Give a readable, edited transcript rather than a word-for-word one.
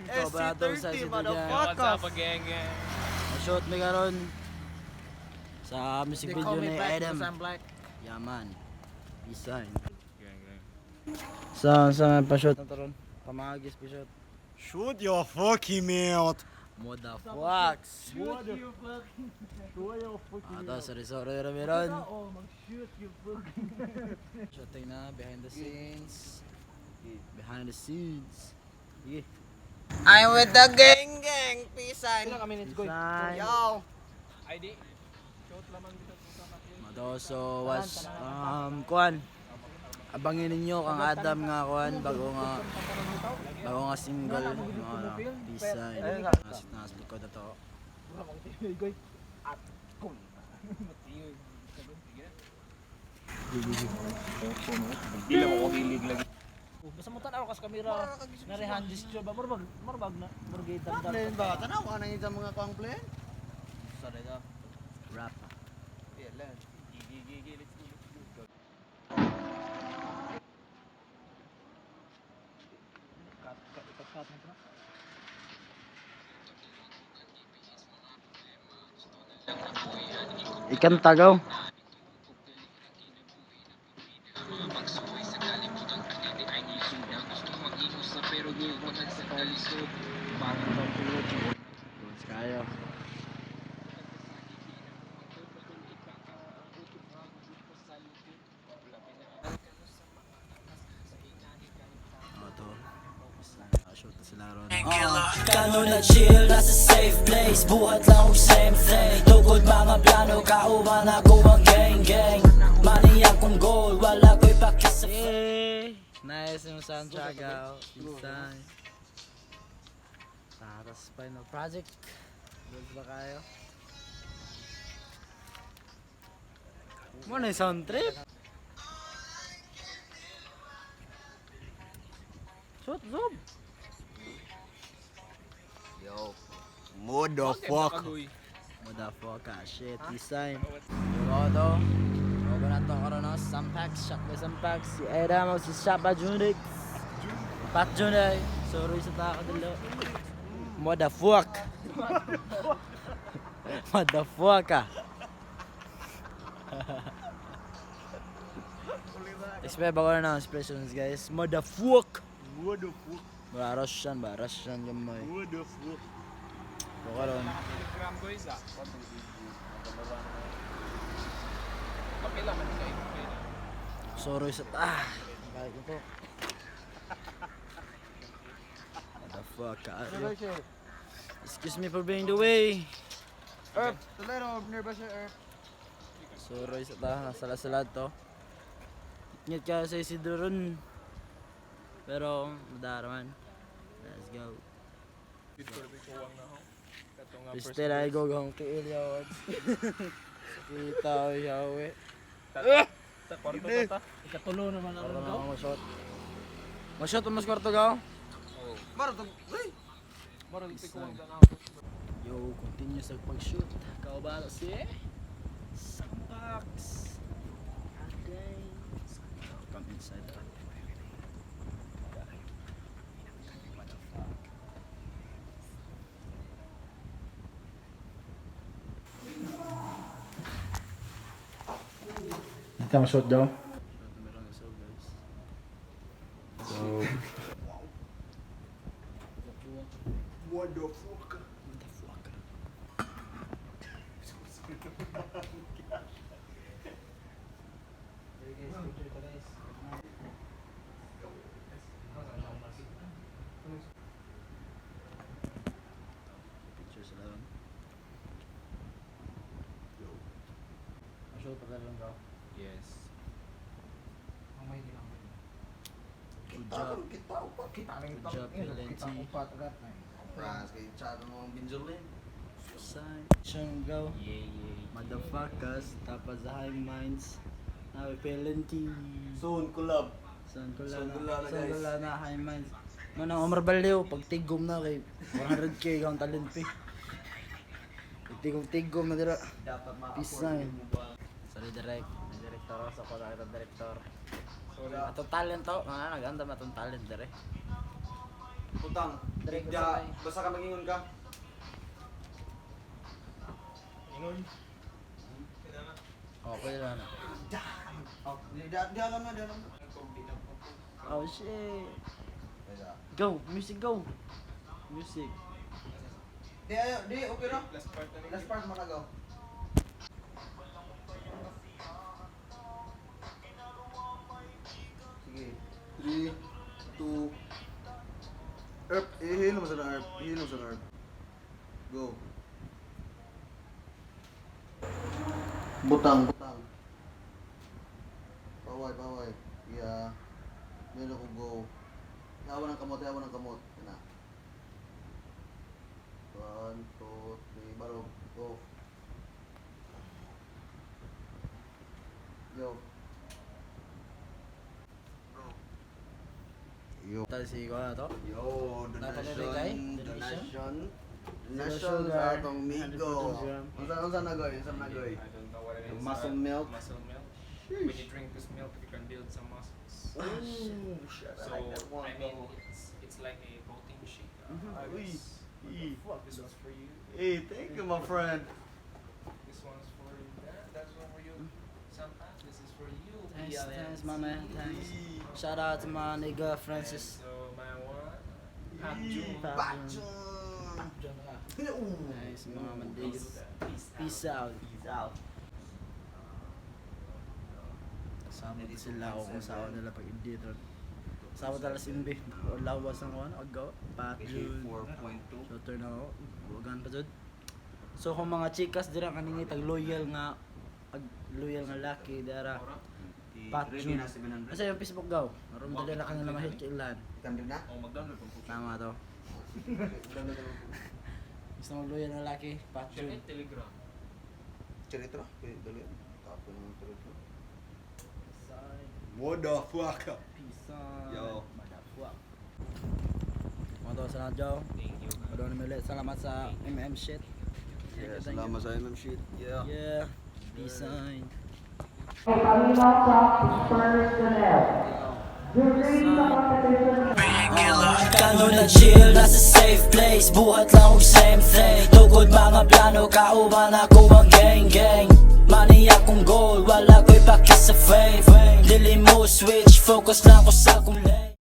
Ito ba nato sa SC30, si motherfucker. What's up, gang? shoot me karon sa music They video call me ni black Adam. because I'm black. Yaman. Design. Gang, gang. Sa pa-shoot na taron. Pamagis pa-shoot. Shoot your fucking mouth. Moda Fox. Ato sa resort na meron. Shooting na behind the scenes. Behind the scenes. Sige. I'm with the gang. Peace sign. Design. Yo. ID? Madoso was kuan. Abangin ninyo kang Adam nga kuan bago nga single mga design. Nas likod na to. Bilang ako hilig lagi. Basta mo tanaw kas kamera na rehan gesture ba marbag na murgay Plan tanda. ba? Tanaw ka nang isa mga kang plan? Sorry ka. Rap. Yeah, lan. Gigi, let's go. Kat mo. Ikan tagaw. Let's kayo. To. Shoot na sila ron. Kano na chill, nasa safe place. Buhat lang og same thing. Tugod mga plano, kauban ako ang gang. Mani akong goal, wala ko'y pakis sa Nice yung Santiago. Design. Tapos final project. Good ba kayo? Mo na yung sound trip. Shoot, zoom. Yo. Motherfucker. Motherfucker, shit, design. Yung auto. Huwag na ito karoon no? Sampax, shop by Sampax. Si Adam, si Shop Junix. Pat Junay. Sorry sa taka dalo. Motherfucker. Motherfucker. Expect bago na ng expressions guys. Motherfucker. Russian ba? Russian yung may. So karoon. Telegram ko isa. Kapila man kayo. Sorry sa Bakit ko to? Motherfucker. Excuse me for being the way. Erp, tulero, nervous siya, Erp. Sorry sa salat to. Ngit ka sa Isidro ron. Pero, madaraman. Let's go. Piste na ay gogong tiil yawad. Kita o yawe. Ikatulo naman ang Para ron na ma-shot. Ma-shot o mas kwarto gaw? Maro to. Uy. Yo, continue sa pag-shoot. Kao ba na si Sampax. Okay. Come inside that. Kita mo shot daw. Meron na so guys. So, Motherfucker. Motherfucker. Picture sila ron. shot pa lang daw. Yes. Good job. Kita Good job, Valenti. Pras kay chat mo ang Benjamin. Sign. Siyang go. Yeah. Motherfuckers. Tapos sa high minds. Nawe Valenti. Soon collab. Sangkula na high minds. Manang Omar Baliw, pag tigom na kay 400k kang talent pi. Tigom na dira. Dapat Peace sign. Sorry direct. May director ako sa ko nakita director. Atong talent to, mga naganda matong talent dire. Putang. Dire ko Bigda, sabay. basta ka mag-ingon ka. Okay lang na. Oh, di alam na, di alam na. Oh shit. Go, music go. Music. Di, okay na. Last part na Last part mo na go. Sige. 3, 2, Erp, ihilo mo sa na Erp. Ihilo mo sa na Erp. Go. Butang. Paway. Yeah. Meron ko go. Hawa ng kamot. Yan na. 1, 2, 3, baro. Go. Yo. Yo. Tal si ko na to. Yo, Napanood kay? donation sa atong migo. 150 gram. Unsa na goy? I don't know what it is. Muscle milk. Muscle milk. When you drink this milk, you can build some muscles. Ooh, shit, So, I mean, it's like a protein shake. I Uy. guess. This one's for you. Hey, thank you, my friend. This one's for you. That's one for you. Sometimes this is for you. Thanks, my man. Thanks. Shout out to my nigga Francis. So my one, Pat June. Bachon. Nice, mga mandigas. Peace out. Kasama din sila ako kung saan nila pag hindi doon. Kasama talaga si Imbe. Lawas ng kuwan, agaw. Pat June. 4.2. So turn ako. Huwagan pa dyan. So kung mga chikas dira kaningi tag loyal nga laki dara. Pat June. Asa yung Facebook gaw? Aron dali na kanila mahit kailan. Ikan na? Oh, mag-download kung Tama to. Gusto mo loyal na laki, Pat Check June. it, Telegram. Cerita. Dali. Tapos ng cerita. What the fuck? Peace out. Yo. Madafuak. Mga to sa nadyaw. Thank you. Padaw namin ulit. Salamat sa MM shit. Yeah, salamat sa MM shit. Yeah. Yeah. Peace out. Kano na chill, nasa safe place Buhat lang og same thing Tugod mga plano, kauban ako ang gang Money akong goal, wala ko'y paki sa fame Dili mo switch, focus lang ko sa akong lane